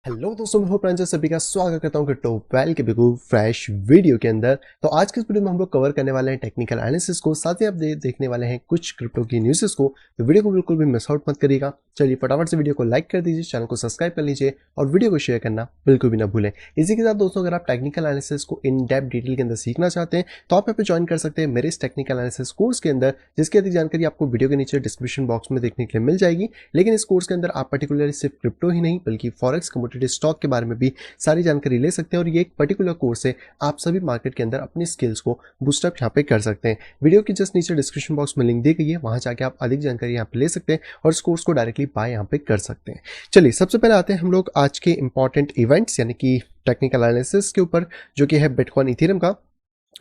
Hello दोस्तों, मैं हूं प्रांजल। सभी का स्वागत करता हूं क्रिप्टो वेल के बिल्कुल फ्रेश वीडियो के अंदर। तो आज के इस वीडियो में हम लोग कवर करने वाले हैं टेक्निकल एनालिसिस को, साथ ही आप देखने वाले हैं कुछ क्रिप्टो की न्यूज़ेस को। तो वीडियो को बिल्कुल भी मिस आउट मत करिएगा। चलिए फटाफट से वीडियो को लाइक कर दीजिए, चैनल को सब्सक्राइब कर लीजिए और वीडियो को शेयर करना बिल्कुल भी ना भूलें। इसी के साथ दोस्तों, अगर आप टेक्निकल एनालिसिस को इन डेप्थ डिटेल के अंदर सीखना चाहते हैं तो आप यहाँ पे ज्वाइन कर सकते हैं मेरे इस टेक्निकल एनालिसिस कोर्स के अंदर, जिसकी अधिक जानकारी आपको वीडियो के नीचे डिस्क्रिप्शन बॉक्स में देखने के लिए मिल जाएगी। लेकिन इस कोर्स के अंदर आप पर्टिकुलरली सिर्फ क्रिप्टो ही नहीं बल्कि फॉरेक्स, कमोडिटी, स्टॉक के बारे में भी सारी जानकारी ले सकते हैं। और ये एक पर्टिकुलर कोर्स है, आप सभी मार्केट के अंदर अपनी स्किल्स को बूस्टअप यहाँ पे कर सकते हैं। वीडियो के जस्ट नीचे डिस्क्रिप्शन बॉक्स में लिंक दी गई है, वहां जाके आप अधिक जानकारी यहाँ पे ले सकते हैं और इस कोर्स को डायरेक्टली बाय यहाँ पे कर सकते हैं। चलिए सबसे पहले आते हैं हम लोग आज के इंपॉर्टेंट इवेंट्स यानी कि टेक्निकल एनालिसिस के ऊपर, जो कि है बिटकॉइन इथेरियम का।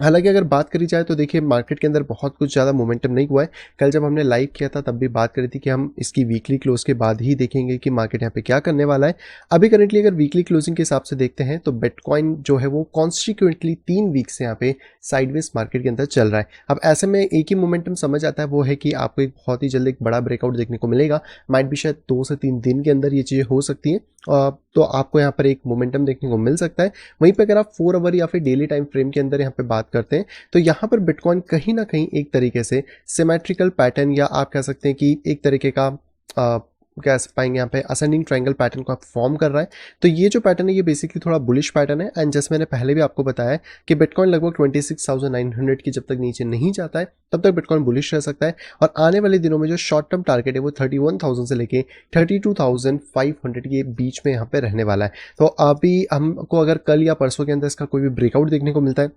हालांकि अगर बात करी जाए तो देखिए मार्केट के अंदर बहुत कुछ ज़्यादा मोमेंटम नहीं हुआ है। कल जब हमने लाइव किया था तब भी बात करी थी कि हम इसकी वीकली क्लोज के बाद ही देखेंगे कि मार्केट यहाँ पे क्या करने वाला है। अभी करंटली अगर वीकली क्लोजिंग के हिसाब से देखते हैं तो बिटकॉइन जो है वो कॉन्स्टिक्यूंटली 3 वीक से यहाँ पे साइडवेज मार्केट के अंदर चल रहा है। अब ऐसे में एक ही मोमेंटम समझ आता है, वो है कि आपको एक बहुत ही जल्द एक बड़ा ब्रेकआउट देखने को मिलेगा। माइट भी शायद 2 से 3 दिन के अंदर ये चीज़ें हो सकती हैं, तो आपको यहाँ पर एक मोमेंटम देखने को मिल सकता है। वहीं पर अगर आप 4 आवर या फिर डेली टाइम फ्रेम के अंदर यहाँ पे बात करते हैं तो यहाँ पर बिटकॉइन कहीं ना कहीं एक तरीके से सिमेट्रिकल पैटर्न, या आप कह सकते हैं कि एक तरीके का कह पाएंगे यहाँ पे असेंडिंग ट्रायंगल पैटर्न को आप फॉर्म कर रहा है। तो ये जो पैटर्न है ये बेसिकली थोड़ा बुलिश पैटर्न है। एंड जैसे मैंने पहले भी आपको बताया कि बिटकॉइन लगभग 26,900 की जब तक नीचे नहीं जाता है तब तक बिटकॉइन बुलिश रह सकता है। और आने वाले दिनों में जो शॉर्ट टर्म टारगेट है वो 31,000 से लेके 32,500 के बीच में यहाँ पे रहने वाला है। तो अभी हमको अगर कल या परसों के अंदर इसका कोई भी ब्रेकआउट देखने को मिलता है,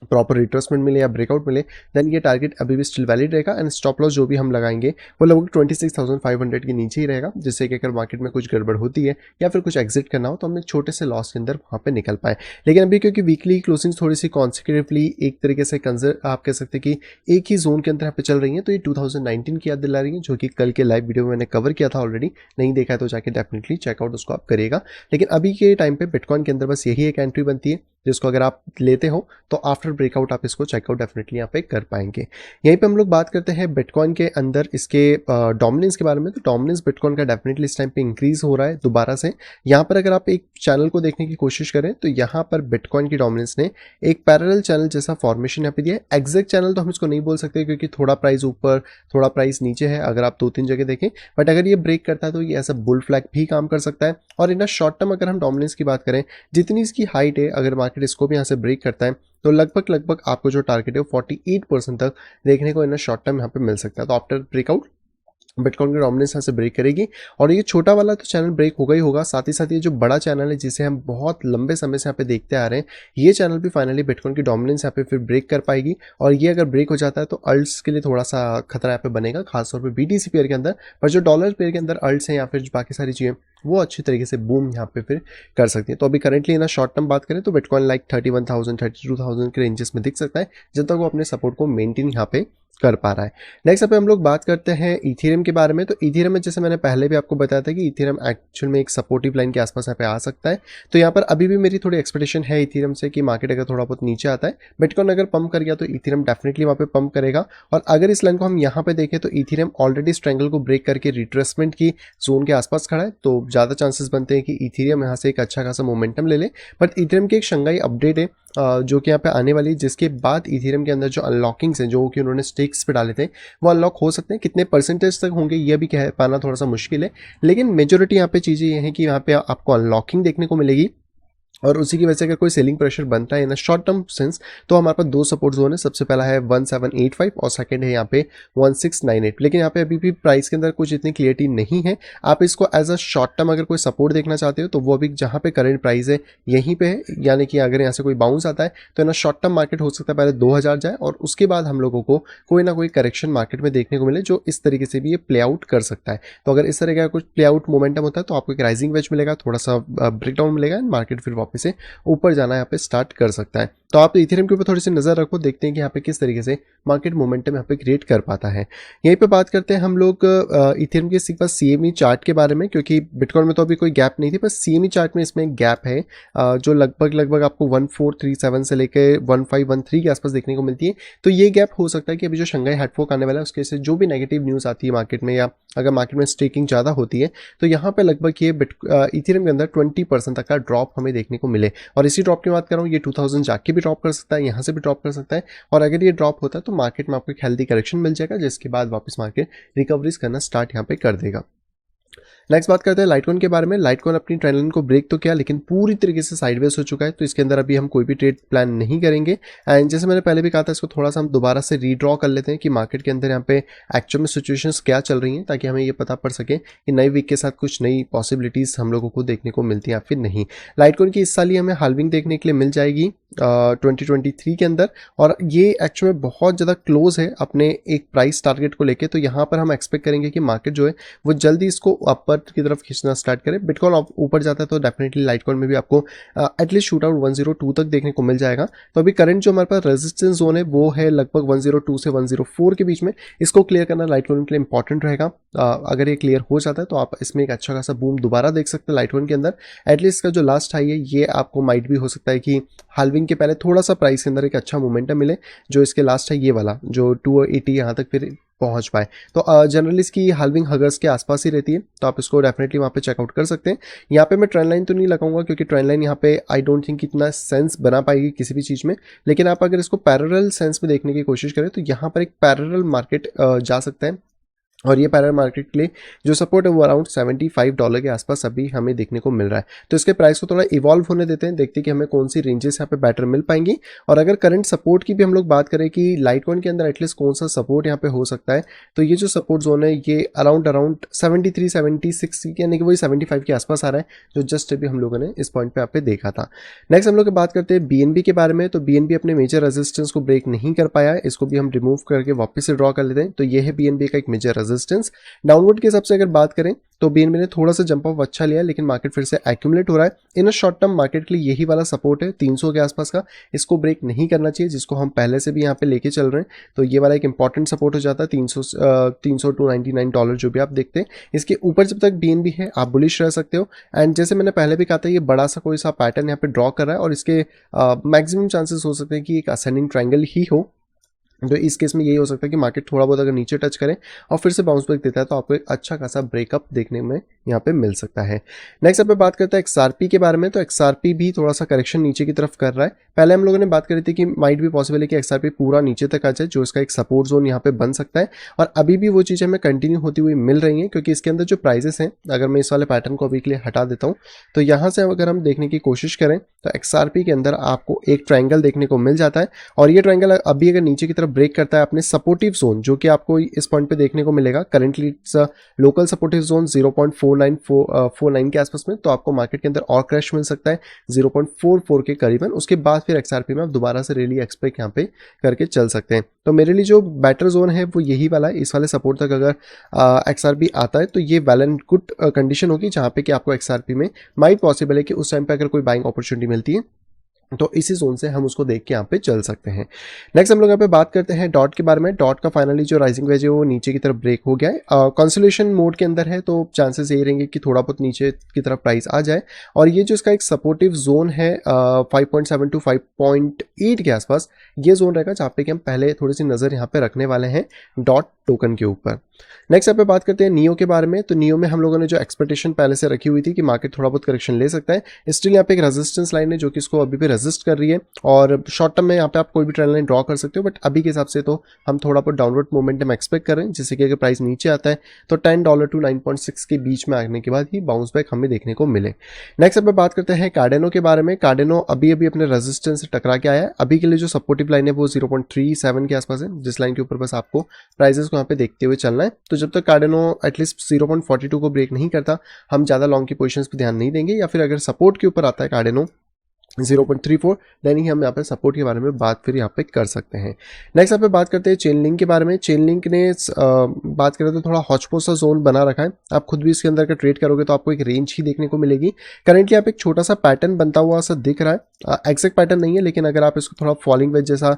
प्रॉपर रिट्रेसमेंट मिले या ब्रेकआउट मिले, देन ये टारगेट अभी भी स्टिल वैलिड रहेगा। एंड स्टॉप लॉस जो भी हम लगाएंगे वो लगभग 26,500 के नीचे ही रहेगा, जिससे कि अगर मार्केट में कुछ गड़बड़ होती है या फिर कुछ एग्जिट करना हो तो हम एक छोटे से लॉस के अंदर वहाँ पे निकल पाए। लेकिन अभी क्योंकि वीकली क्लोजिंग थोड़ी सी कॉन्सिक्यूटिवली एक तरीके से आप कह सकते हैं कि एक ही जोन के अंदर यहाँ पे चल रही है, तो ये 2019 की याद दिला रही है, जो कि कल के लाइव वीडियो में मैंने कवर किया था ऑलरेडी। नहीं देखा है तो जाके डेफिनेटली चेकआउट उसको आप करिएगा। लेकिन अभी के टाइम पे बिटकॉइन के अंदर बस यही एक एंट्री बनती है जिसको अगर आप लेते हो तो आफ्टर ब्रेकआउट आप इसको चेकआउट डेफिनेटली यहाँ पे कर पाएंगे। यहीं पे हम लोग बात करते हैं बिटकॉइन के अंदर इसके डोमिनेंस के बारे में। तो डोमिनेंस बिटकॉइन का डेफिनेटली इस टाइम पे इंक्रीज हो रहा है दोबारा से। यहाँ पर अगर आप एक चैनल को देखने की कोशिश करें तो यहाँ पर बिटकॉइन की डोमिनेंस ने एक पैरेलल चैनल जैसा फॉर्मेशन यहाँ पे दिया है। एग्जैक्ट चैनल तो हम इसको नहीं बोल सकते क्योंकि थोड़ा प्राइस ऊपर थोड़ा प्राइस नीचे है अगर आप 2-3 जगह देखें, बट अगर ये ब्रेक करता है तो ये ऐसा बुल फ्लैग भी काम कर सकता है। और इन शॉर्ट टर्म अगर हम डोमिनेंस की बात करें, जितनी इसकी हाइट है, अगर मार्केट इसको भी यहाँ से ब्रेक करता है तो लगभग आपको जो टारगेट है वो 48% तक देखने को इन शॉर्ट टर्म यहाँ पे मिल सकता है। तो आफ्टर ब्रेकआउट बिटकॉइन की डोमिनेंस यहाँ से ब्रेक करेगी और ये छोटा वाला तो चैनल ब्रेक होगा ही होगा, साथ ही साथ ये जो बड़ा चैनल है जिसे हम बहुत लंबे समय से यहाँ पे देखते आ रहे हैं, ये चैनल भी फाइनली बिटकॉइन की डोमिनेंस यहाँ पे फिर ब्रेक कर पाएगी। और ये अगर ब्रेक हो जाता है तो अल्ट्स के लिए थोड़ा सा खतरा यहाँ पे बनेगा, खासतौर पर बीटीसी पेयर के अंदर। पर जो डॉलर पेयर के अंदर अल्ट्स हैं या फिर बाकी सारी चीज़ें वो अच्छी तरीके से बूम यहाँ पे फिर कर सकती है। तो अभी करंटली ना शॉर्ट टर्म बात करें तो बिटकॉइन लाइक 31,000 32,000 के रेंजेस में दिख सकता है जब तक वो अपने सपोर्ट को मेंटेन यहाँ पे कर पा रहा है। नेक्स्ट पे हम लोग बात करते हैं इथेरियम के बारे में। तो इथेरियम में जैसे मैंने पहले भी आपको बताया था कि इथेरियम एक्चुअल में एक सपोर्टिव लाइन के आसपास यहाँ पे आ सकता है। तो यहाँ पर अभी भी मेरी थोड़ी एक्सपेक्टेशन है इथेरियम से कि मार्केट अगर थोड़ा बहुत नीचे आता है, बिटकॉइन अगर पंप कर गया तो इथेरियम डेफिनेटली वहाँ पे पंप करेगा। और अगर इस लाइन को हम यहाँ पे देखें तो इथेरियम ऑलरेडी इस ट्रायंगल को ब्रेक करके रिट्रेसमेंट की जोन के आसपास खड़ा है, तो ज़्यादा चांसेस बनते हैं कि इथेरियम यहाँ से एक अच्छा खासा मोमेंटम ले ले। बट इथेरियम की एक शंघाई अपडेट है जो कि यहाँ पे आने वाली, जिसके बाद इथेरियम के अंदर जो अनलॉकिंग्स हैं जो कि उन्होंने स्टेक्स पे डाले थे वो अनलॉक हो सकते हैं। कितने परसेंटेज तक होंगे ये भी कह पाना थोड़ा सा मुश्किल है, लेकिन मेजोरिटी यहाँ पे चीज़ें ये हैं कि यहाँ पे आपको अनलॉकिंग देखने को मिलेगी। और उसी की वजह से अगर कोई सेलिंग प्रेशर बनता है इन शॉर्ट टर्म सेंस तो हमारे पास 2 सपोर्ट जोन है। सबसे पहला है 1785 और सेकंड है यहाँ पे 1698। लेकिन यहाँ पे अभी भी प्राइस के अंदर कुछ इतनी क्लियरिटी नहीं है। आप इसको एज अ शॉर्ट टर्म अगर कोई सपोर्ट देखना चाहते हो तो वो अभी जहाँ पे करंट प्राइस है यहीं पे है, यानी कि अगर यहाँ से कोई बाउंस आता है तो ना शॉर्ट टर्म मार्केट हो सकता है पहले 2000 जाए और उसके बाद हम लोगों को कोई ना कोई करेक्शन मार्केट में देखने को मिले, जो इस तरीके से भी ये प्ले आउट कर सकता है। तो अगर इस तरह का कुछ प्ले आउट मोमेंटम होता है तो आपको एक राइजिंग वेज मिलेगा, थोड़ा सा ब्रेकडाउन मिलेगा एंड मार्केट फिर वापस से ऊपर जाना यहाँ पे स्टार्ट कर सकता है। तो आप इथेरियम के ऊपर थोड़ी सी नजर रखो, देखते हैं कि यहाँ पे किस तरीके से मार्केट मोमेंटम यहाँ पे क्रिएट कर पाता है। यहीं पे बात करते हैं हम लोग इथेरियम के पास सीएमई चार्ट के बारे में, क्योंकि बिटकॉइन में तो अभी कोई गैप नहीं थी, बस सीएमई चार्ट में इसमें एक गैप है जो लगभग आपको 1437 से लेकर 1513 के आसपास देखने को मिलती है। तो ये गैप हो सकता है कि अभी जो शंघाई हार्डफोर्क आने वाला है उसके से जो भी नेगेटिव न्यूज़ आती है मार्केट में, या अगर मार्केट में स्टेकिंग ज़्यादा होती है तो यहाँ पे लगभग ये इथेरियम के अंदर 20% तक का ड्रॉप हमें देखने को मिले। और इसी ड्रॉप की बात कर रहा हूँ, ये 2000 जाके भी ड्रॉप कर सकता है, यहाँ से भी ड्रॉप कर सकता है। और अगर ये ड्रॉप होता है तो मार्केट में आपको एक हेल्दी करेक्शन मिल जाएगा, जिसके बाद वापस मार्केट रिकवरीज करना स्टार्ट यहाँ पे कर देगा। नेक्स्ट बात करते हैं लाइटकॉइन के बारे में। लाइटकॉइन अपनी ट्रेंड लाइन को ब्रेक तो किया, लेकिन पूरी तरीके से साइडवेज हो चुका है, तो इसके अंदर अभी हम कोई भी ट्रेड प्लान नहीं करेंगे। एंड जैसे मैंने पहले भी कहा था, इसको थोड़ा सा हम दोबारा से रीड्रॉ कर लेते हैं कि मार्केट के अंदर यहाँ पे एक्चुअल में सिचुएशंस क्या चल रही हैं, ताकि हमें ये पता पड़ सके कि नई वीक के साथ कुछ नई पॉसिबिलिटीज़ हम लोगों को देखने को मिलती हैं या फिर नहीं। लाइटकॉइन की इस साल ही हमें हाल्विंग देखने के लिए मिल जाएगी 2023 के अंदर, और ये एक्चुअल में बहुत ज़्यादा क्लोज है अपने एक प्राइस टारगेट को लेके। तो यहाँ पर हम एक्सपेक्ट करेंगे कि मार्केट जो है वो जल्दी इसको अपर की तरफ खींचना स्टार्ट करे। बिटकॉइन ऊपर जाता है तो डेफिनेटली लाइटकॉइन में भी आपको एटलीस्ट शूट आउट 102 तक देखने को मिल जाएगा। तो अभी करंट जो हमारे पास रेजिस्टेंस जोन है वो है लगभग 102 से 104 के बीच में। इसको क्लियर करना लाइटकॉइन के लिए इंपॉर्टेंट रहेगा। अगर ये क्लियर हो जाता है तो आप इसमें एक अच्छा खासा बूम दोबारा देख सकते हैं लाइटकॉइन के अंदर। एटलीस्ट इसका जो लास्ट हाई है ये आपको माइट भी हो सकता है कि हाल्विंग के पहले थोड़ा सा प्राइस के अंदर एक अच्छा मोमेंटम मिले, जो इसके लास्ट है ये वाला जो 280 यहाँ तक फिर पहुंच पाए। तो जनरली इसकी हाल्विंग हगर्स के आसपास ही रहती है, तो आप इसको डेफिनेटली वहाँ पे चेकआउट कर सकते हैं। यहाँ पे मैं ट्रेंड लाइन तो नहीं लगाऊंगा, क्योंकि ट्रेंड लाइन यहाँ पे आई डोंट थिंक इतना सेंस बना पाएगी किसी भी चीज़ में। लेकिन आप अगर इसको पैरेलल सेंस में देखने की कोशिश करें तो यहाँ पर एक पैरेलल मार्केट जा सकता है, और ये पैरेलल मार्केट के लिए जो सपोर्ट है वो अराउंड $75 के आसपास अभी हमें देखने को मिल रहा है। तो इसके प्राइस को थोड़ा इवॉल्व होने देते हैं, देखते हैं कि हमें कौन सी रेंजेस यहाँ पे बेटर मिल पाएंगी। और अगर करंट सपोर्ट की भी हम लोग बात करें कि लाइटकॉइन के अंदर एटलीस्ट कौन सा सपोर्ट यहाँ पे हो सकता है, तो ये जो सपोर्ट जोन है ये अराउंड 73 76 यानी कि वही 75 के आसपास आ रहा है, जो जस्ट अभी हम लोगों ने इस पॉइंट पे यहाँ पे देखा था। नेक्स्ट हम लोग बात करते हैं बीएनबी के बारे में। तो बीएनबी अपने मेजर रेजिस्टेंस को ब्रेक नहीं कर पाया है, इसको भी हम रिमूव करके वापस से ड्रॉ कर लेते हैं। तो ये है बीएनबी का एक मेजर रेजिस्टेंस। डाउनवर्ड के हिसाब से अगर बात करें तो बीएनबी ने थोड़ा सा जंप ऑफ अच्छा लिया, लेकिन मार्केट फिर से एक्यूमुलेट हो रहा है। इन अ शॉर्ट टर्म मार्केट के लिए यही वाला सपोर्ट है 300 के आसपास का, इसको ब्रेक नहीं करना चाहिए, जिसको हम पहले से भी यहाँ पे लेके चल रहे हैं। तो ये वाला एक इंपॉर्टेंट सपोर्ट हो जाता है 300 टू $99 जो भी आप देखते हैं। इसके ऊपर जब तक बीएनबी है आप बुलिश रह सकते हो। एंड जैसे मैंने पहले भी कहा था, ये बड़ा सा कोई सा पैटर्न यहाँ पे ड्रॉ कर रहा है, और इसके मैक्सिमम चांसेस हो सकते हैं कि एक असेंडिंग ट्रायंगल ही हो। तो इस केस में यही हो सकता है कि मार्केट थोड़ा बहुत अगर नीचे टच करे और फिर से बाउंस बैक देता है तो आपको एक अच्छा खासा ब्रेकअप देखने में यहाँ पे मिल सकता है। नेक्स्ट अब बात करते हैं एक्सआरपी के बारे में। तो एक्सआरपी भी थोड़ा सा करेक्शन नीचे की तरफ कर रहा है। पहले हम लोगों ने बात करी थी कि माइट भी पॉसिबल है कि एक्सआरपी पूरा नीचे तक आ जाए, जो इसका एक सपोर्ट जोन यहाँ पे बन सकता है, और अभी भी वो चीज़ें हमें कंटिन्यू होती हुई मिल रही हैं। क्योंकि इसके अंदर जो प्राइजेस हैं, अगर मैं इस वाले पैटर्न को अभी के लिए हटा देता हूँ तो यहाँ से अगर हम देखने की कोशिश करें तो एक्सआरपी के अंदर आपको एक ट्रायंगल देखने को मिल जाता है, और ये ट्रायंगल अभी अगर नीचे की तरफ ब्रेक करता है अपने सपोर्टिव जोन, जो कि आपको इस पॉइंट पे देखने को मिलेगा, currently it's local supportive zone 0.4949 के आसपास में, तो आपको मार्केट के अंदर और क्रैश मिल सकता है 0.44 के करीबन। उसके बाद फिर एक्सआरपी में आप दोबारा से रैली एक्सपेक्ट यहाँ पे करके चल सकते हैं। तो मेरे लिए जो बेटर जोन है वो यही वाला है। इस वाले सपोर्ट तक अगर एक्सआरपी आता है तो ये वेल एंड गुड कंडीशन होगी, जहाँ पे कि आपको एक्सआरपी में माइट पॉसिबल है कि उस टाइम पे अगर कोई बाइंग अपॉर्चुनिटी मिलती है तो इसी जोन से हम उसको देख के यहाँ पे चल सकते हैं। नेक्स्ट हम लोग यहाँ पे बात करते हैं डॉट के बारे में। डॉट का फाइनली जो राइजिंग वेज है वो नीचे की तरफ ब्रेक हो गया है, कंसोलिडेशन मोड के अंदर है, तो चांसेस यही रहेंगे कि थोड़ा बहुत नीचे की तरफ प्राइस आ जाए। और ये जो इसका एक सपोर्टिव जोन है 5.7 टू 5.8 के आसपास, ये जोन रहेगा जहाँ पे कि हम पहले थोड़ी सी नज़र यहाँ पे रखने वाले हैं डॉट टोकन के ऊपर। नेक्स्ट यहाँ पे बात करते हैं नियो के बारे में। तो नियो में हम लोगों ने जो एक्सपेक्टेशन पहले से रखी हुई थी कि मार्केट थोड़ा बहुत करेक्शन ले सकता है, स्टिल यहाँ पे एक रेजिस्टेंस लाइन है जो कि इसको अभी भी रेजिस्ट कर रही है, और शॉर्ट टर्म में यहाँ पे आप कोई भी ट्रेंड लाइन ड्रॉ कर सकते हो। बट अभी के हिसाब से तो हम थोड़ा बहुत डाउनवर्ड मोमेंटम एक्सपेक्ट कर रहे हैं, जिससे कि अगर प्राइस नीचे आता है तो $10 टू 9.6 के बीच में आने के बाद ही बाउंस बैक हमें देखने को मिले। नेक्स्ट अब बात करते हैं कार्डेनो के बारे में। कार्डेनो अभी अपने रेजिस्टेंस से टकरा के आया है। अभी के लिए जो सपोर्टिव लाइन है वो 0.37 के आसपास है, जिस लाइन के ऊपर बस आपको प्राइसेस को यहाँ पे देखते हुए चलना है। तो जब तक कार्डेनो एटलीस्ट 0.42 को ब्रेक नहीं करता, हम ज़्यादा लॉन्ग की पोजीशंस पे ध्यान नहीं देंगे। या फिर अगर सपोर्ट के ऊपर आता है कार्डेनो 0.34, देन ही हम यहाँ पे सपोर्ट के बारे में बात फिर यहाँ पे कर सकते हैं। नेक्स्ट यहाँ पे बात करते हैं चेन लिंक के बारे में। चेन लिंक ने बात करें तो थोड़ा हॉचपॉच सा जोन बना रखा है। आप खुद भी इसके अंदर का ट्रेड करोगे तो आपको एक रेंज ही देखने को मिलेगी। करंटली यहाँ पे एक छोटा सा पैटर्न बनता हुआ सा दिख रहा है, एग्जैक्ट पैटर्न नहीं है, लेकिन अगर आप इसको थोड़ा फॉलिंग वेज जैसा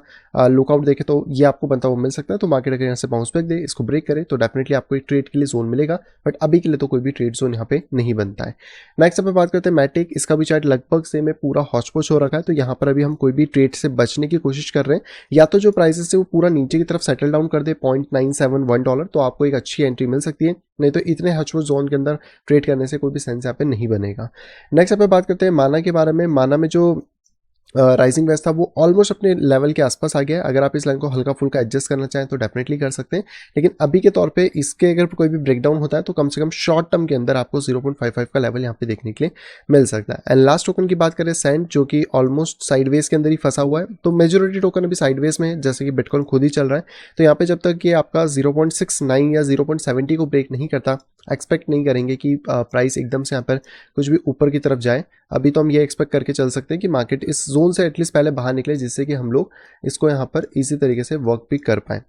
लुकआउट देखें तो ये आपको बनता हुआ मिल सकता है। तो मार्केट अगर यहाँ से बाउंस बैक दे, इसको ब्रेक करे, तो डेफिनेटली आपको एक ट्रेड के लिए जोन मिलेगा, बट अभी के लिए तो कोई भी ट्रेड जोन यहाँ पे नहीं बनता है। नेक्स्ट यहाँ पे बात करते हैं मैटिक। इसका भी चार्ट लगभग सेम है, पूरा हॉचपॉच हो रखा है। तो यहाँ पर अभी हम कोई भी ट्रेड से बचने की कोशिश कर रहे हैं, या तो जो प्राइसेस है वो पूरा नीचे की तरफ सेटल डाउन कर दे $0.971, तो आपको एक अच्छी एंट्री मिल सकती है, नहीं तो इतने हॉचपॉच जोन के अंदर ट्रेड करने से कोई भी सेंस यहाँ पे नहीं बनेगा। नेक्स्ट यहाँ पे बात करते हैं माना के बारे में। माना में जो राइजिंग वेज था वो ऑलमोस्ट अपने लेवल के आसपास आ गया है। अगर आप इस लाइन को हल्का फुल्का एडजस्ट करना चाहें तो डेफिनेटली कर सकते हैं, लेकिन अभी के तौर पे इसके अगर कोई भी ब्रेकडाउन होता है तो कम से कम शॉर्ट टर्म के अंदर आपको 0.55 का लेवल यहाँ पे देखने के लिए मिल सकता है। एंड लास्ट टोकन की बात करें सेंट, जो कि ऑलमोस्ट साइडवेज के अंदर ही फंसा हुआ है। तो मेजोरिटी टोकन अभी साइडवेज में है, जैसे कि बिटकॉइन खुद ही चल रहा है। तो यहाँ पे जब तक ये आपका 0.69 या 0.70 को ब्रेक नहीं करता, एक्सपेक्ट नहीं करेंगे कि प्राइस एकदम से यहाँ पर कुछ भी ऊपर की तरफ जाए। अभी तो हम ये एक्सपेक्ट करके चल सकते हैं कि मार्केट इस जोन से एटलीस्ट पहले बाहर निकले, जिससे कि हम लोग इसको यहाँ पर इसी तरीके से वर्क भी कर पाएँ।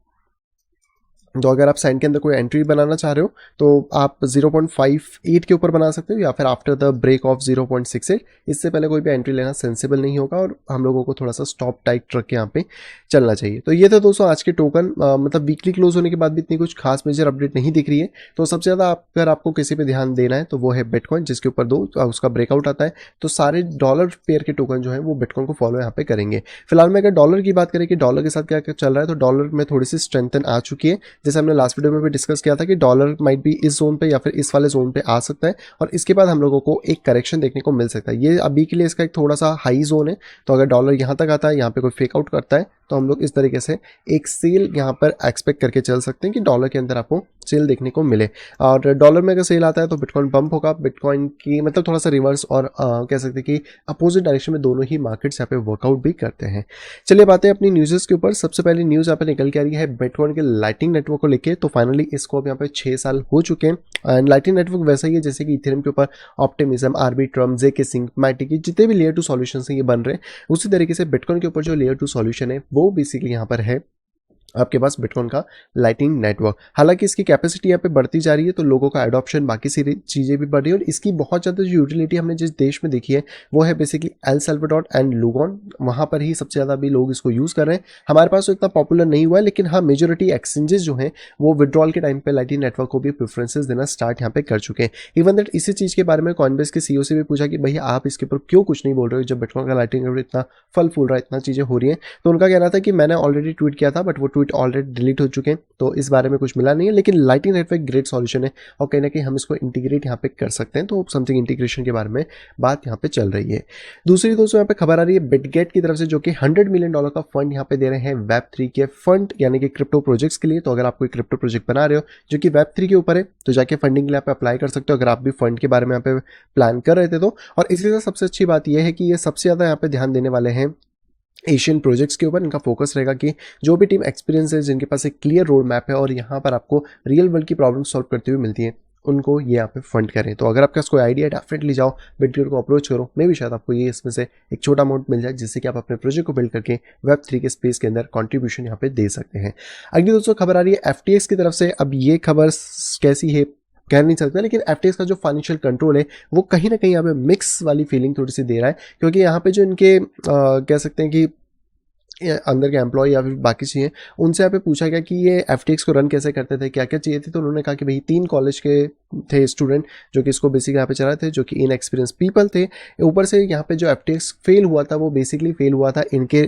तो अगर आप साइन के अंदर कोई एंट्री बनाना चाह रहे हो तो आप 0.58 के ऊपर बना सकते हो, या फिर आफ्टर द ब्रेक ऑफ 0.68। इससे पहले कोई भी एंट्री लेना सेंसिबल नहीं होगा, और हम लोगों को थोड़ा सा स्टॉप टाइट रख के यहाँ पे चलना चाहिए। तो ये था दोस्तों आज के टोकन। मतलब वीकली क्लोज होने के बाद भी इतनी कुछ खास मेजर अपडेट नहीं दिख रही है। तो सबसे ज़्यादा अगर आपको किसी पे ध्यान देना है तो वो है बिटकॉइन, जिसके ऊपर उसका ब्रेकआउट आता है तो सारे डॉलर पेयर के टोकन जो है वो बिटकॉइन को फॉलो यहाँ पे करेंगे। फिलहाल में अगर डॉलर की बात करें कि डॉलर के साथ क्या क्या चल रहा है, तो डॉलर में थोड़ी सी स्ट्रेंथन आ चुकी है। जैसे हमने लास्ट वीडियो में भी डिस्कस किया था कि डॉलर माइट भी इस जोन पे या फिर इस वाले जोन पे आ सकता है, और इसके बाद हम लोगों को एक करेक्शन देखने को मिल सकता है। ये अभी के लिए इसका एक थोड़ा सा हाई जोन है। तो अगर डॉलर यहाँ तक आता है, यहाँ पे कोई फेक आउट करता है, तो हम लोग इस तरीके से एक सेल यहाँ पर एक्सपेक्ट करके चल सकते हैं कि डॉलर के अंदर आपको सेल देखने को मिले। और डॉलर में अगर सेल आता है तो बिटकॉइन बम्प होगा। बिटकॉइन की मतलब थोड़ा सा रिवर्स और कह सकते हैं कि अपोजिट डायरेक्शन में दोनों ही मार्केट्स यहाँ पे वर्कआउट भी करते हैं। चलिए बातें अपनी न्यूज़ के ऊपर। सबसे पहले न्यूज़ यहाँ पे निकल के आ रही है बिटकॉइन के लाइटनिंग नेटवर्क को लेके। तो फाइनली इसको अब यहाँ पे 6 साल हो चुके हैं। एंड लाइटनिंग नेटवर्क वैसा ही है जैसे कि इथेरियम के ऊपर ऑप्टिमिज्म, आर्बिट्रम, जेके सिंक, मैटिक, जितने भी लेयर 2 सॉल्यूशंस हैं ये बन रहे हैं। उसी तरीके से बिटकॉइन के ऊपर जो लेयर 2 सॉल्यूशन है वो बेसिकली यहाँ पर है आपके पास बिटकॉइन का लाइटनिंग नेटवर्क। हालांकि इसकी कैपेसिटी यहाँ पे बढ़ती जा रही है, तो लोगों का एडॉप्शन, बाकी सारी चीज़ें भी बढ़ रही है, और इसकी बहुत ज़्यादा जो यूटिलिटी हमने जिस देश में देखी है वो है बेसिकली एल साल्वाडोर एंड लुगोन। वहाँ पर ही सबसे ज़्यादा भी लोग इसको यूज़ कर रहे हैं। हमारे पास तो इतना पॉपुलर नहीं हुआ है, लेकिन हाँ मेजोरिटी एक्सचेंजेस जो हैं वो विड्रॉल के टाइम पे लाइटनिंग नेटवर्क को भी प्रेफरेंसेस देना स्टार्ट यहाँ पे कर चुके हैं। इवन दैट इसी चीज़ के बारे में कॉइनबेस के सीईओ से भी पूछा कि भैया आप इसके ऊपर क्यों कुछ नहीं बोल रहे हो, जब बिटकॉइन का लाइटनिंग नेटवर्क इतना फल फूल रहा है, इतना चीज़ें हो रही हैं। तो उनका कहना था कि मैंने ऑलरेडी ट्वीट किया था, बट वो ट्वीट ऑलरेडी डिलीट हो चुके हैं, तो इस बारे में कुछ मिला नहीं है। लेकिन लाइटनिंग नेटवर्क ग्रेट सॉल्यूशन है, और कहीं ना कहीं हम इसको इंटीग्रेट यहाँ पे कर सकते हैं। तो समथिंग इंटीग्रेशन के बारे में बात यहाँ पे चल रही है। दूसरी दोस्तों यहाँ पे खबर आ रही है बिटगेट की तरफ से, जो कि $100 मिलियन का फंड यहाँ पे दे रहे हैं Web3 के फंड, यानी कि क्रिप्टो प्रोजेक्ट्स के लिए। तो अगर आप कोई क्रिप्टो प्रोजेक्ट बना रहे हो जो कि Web3 के ऊपर है, तो जाके फंडिंग के लिए आप अप्लाई कर सकते हो, अगर आप भी फंड के बारे में यहाँ पे प्लान कर रहे थे तो। और इसके साथ सबसे अच्छी बात यह है कि ये सबसे ज़्यादा यहाँ पे ध्यान देने वाले हैं एशियन प्रोजेक्ट्स के ऊपर। इनका फोकस रहेगा कि जो भी टीम एक्सपीरियंस है, जिनके पास एक क्लियर रोड मैप है और यहाँ पर आपको रियल वर्ल्ड की प्रॉब्लम सॉल्व करते हुए मिलती है, उनको ये यहाँ पे फंड करें। तो अगर आपके पास कोई आइडिया है, डेफिनेटली जाओ बिटगेट को अप्रोच करो। मे भी शायद आपको ये इसमें से एक छोटा अमाउंट मिल जाए, जिससे कि आप अपने प्रोजेक्ट को बिल्ड करके Web3 के स्पेस के अंदर कंट्रीब्यूशन यहाँ पे दे सकते हैं। अगली दोस्तों खबर आ रही है FTX की तरफ से। अब ये खबर कैसी है कह नहीं सकता, लेकिन FTX का जो फाइनेंशियल कंट्रोल है वो कहीं ना कहीं यहाँ पे मिक्स वाली फीलिंग थोड़ी सी दे रहा है, क्योंकि यहाँ पे जो इनके कह सकते हैं कि अंदर के एम्प्लॉय या फिर बाकी चीज़ें, उनसे यहाँ पे पूछा गया कि ये FTX को रन कैसे करते थे, क्या क्या चाहिए थी। तो उन्होंने कहा कि भाई 3 कॉलेज के थे स्टूडेंट जो कि इसको बेसिकली यहाँ पे चला थे, जो कि इनएक्सपीरियंस पीपल थे। ऊपर से यहाँ पे जो FTX फेल हुआ था वो बेसिकली फेल हुआ था इनके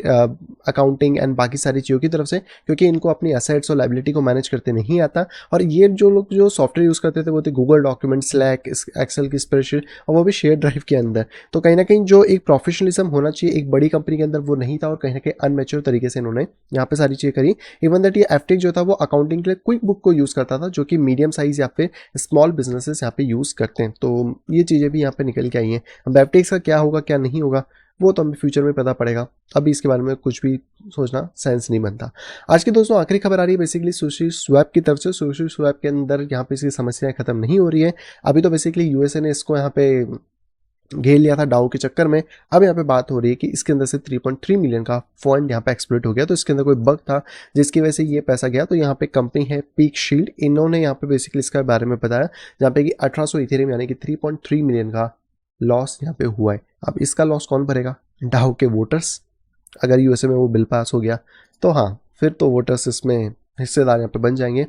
अकाउंटिंग एंड बाकी सारी चीज़ों की तरफ से, क्योंकि इनको अपनी असेट्स और लाइबिलिटी को मैनेज करते नहीं आता। और ये जो लोग जो सॉफ्टवेयर यूज़ करते थे वो थे गूगल डॉक्यूमेंट, स्लैक, एक्सेल की स्प्रेडशीट, और वो भी शेयर ड्राइव के अंदर। तो कहीं ना कहीं जो एक प्रोफेशनलिज्म होना चाहिए एक बड़ी कंपनी के अंदर वो नहीं था, और कहीं ना कहीं अनमेच्योर तरीके से इन्होंने यहाँ पे सारी चीज़ें करी। इवन दैट ये FTX जो था वो अकाउंटिंग के लिए क्विक बुक को यूज़ करता था, जो कि मीडियम साइज या फिर स्मॉल बिजनेसेस यहाँ पे यूज़ करते हैं। तो ये चीज़ें भी यहाँ पे निकल के आई हैं। अब FTX का क्या होगा क्या नहीं होगा वो तो हमें फ्यूचर में पता पड़ेगा, अभी इसके बारे में कुछ भी सोचना सेंस नहीं बनता। आज की दोस्तों आखिरी खबर आ रही है बेसिकली सुशी स्वैप की तरफ से। सुशी स्वैप के अंदर यहाँ पे इसकी समस्याएं खत्म नहीं हो रही है। अभी तो बेसिकली USA ने इसको यहाँ पे घेर लिया था डाउ के चक्कर में। अब यहाँ पे बात हो रही है कि इसके अंदर से 3.3 मिलियन का फंड यहाँ पे एक्सप्लोइट हो गया, तो इसके अंदर कोई बग था जिसकी वजह से ये पैसा गया। तो यहाँ पे कंपनी है पीक शील्ड, इन्होंने यहाँ पे बेसिकली इसके बारे में बताया, जहाँ पे कि 1800 इथेरियम यानी कि 3.3 मिलियन का लॉस यहाँ पे हुआ है। अब इसका लॉस कौन भरेगा? डाउ के वोटर्स। अगर यूएसए में वो बिल पास हो गया तो हाँ, फिर तो वोटर्स इसमें हिस्सेदार यहाँ पे बन जाएंगे।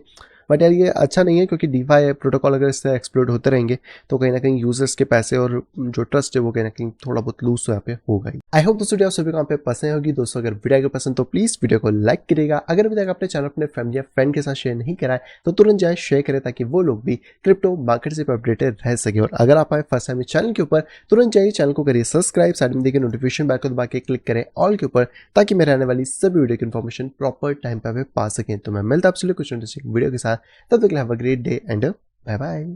बट यार ये अच्छा नहीं है, क्योंकि डीफाई प्रोटोकॉल अगर इससे एक्सप्लोर होते रहेंगे तो कहीं ना कहीं यूजर्स के पैसे और जो ट्रस्ट है वो कहीं ना कहीं थोड़ा बहुत लूज तो यहाँ पे होगा ही। आई होप दोस्तों आप सभी को यहाँ पे पसंद होगी। दोस्तों अगर वीडियो को पसंद तो प्लीज वीडियो को लाइक करिएगा। अगर अभी तक अपने चैनल अपने फैमिली या फ्रेंड के साथ शेयर नहीं करा है तो तुरंत जाए शेयर करें, ताकि वो लोग भी क्रिप्टो मार्केट से अपडेटेड रह सके। और अगर आप आए फर्स्ट टाइम चैनल के ऊपर, तुरंत जाइए चैनल को करिए सब्सक्राइब, साइड में देखिए नोटिफिकेशन बेल को दबा के क्लिक करें ऑल के ऊपर, ताकि मेरे आने वाली सभी वीडियो की इन्फॉर्मेशन प्रॉपर टाइम पे पा सकें। तो मैं मिलता आपसे कुछ इंटरेस्टिंग वीडियो के साथ, तब तक have a great day and bye bye.